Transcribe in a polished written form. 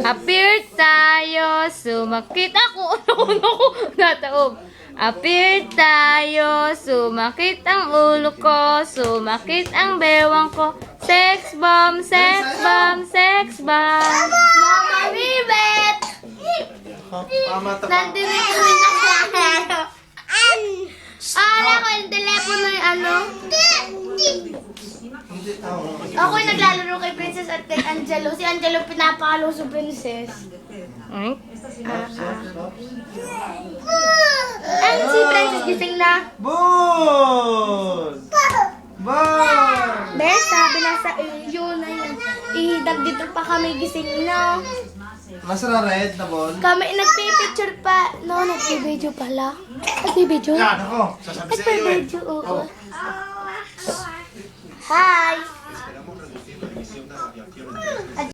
Appear tayo, sumakit ako. Nataob. Appear tayo, sumakit ang ulo ko, sumakit ang bewang ko. Sex bomb, sex bomb, sex bomb. Mama Rivet! Nandito rin na siya. Ala ko yung telepono yung ano. Ako yung naglalaro kay Princess at kay Angelo. Si Angelo pinapalo sa Princess. Ay? Ay, si Princess gising na. Boss! Boss! Bes, sabi na sa iyo na yun. Ihidag dito pa kami gising na. Nasa na red na ball? Kami nagpipicture pa. No, nagpipideo pala. Nagpipideo? Yan ako. Sasabi sa iyo eh. Nagpipideo, oo. Hi!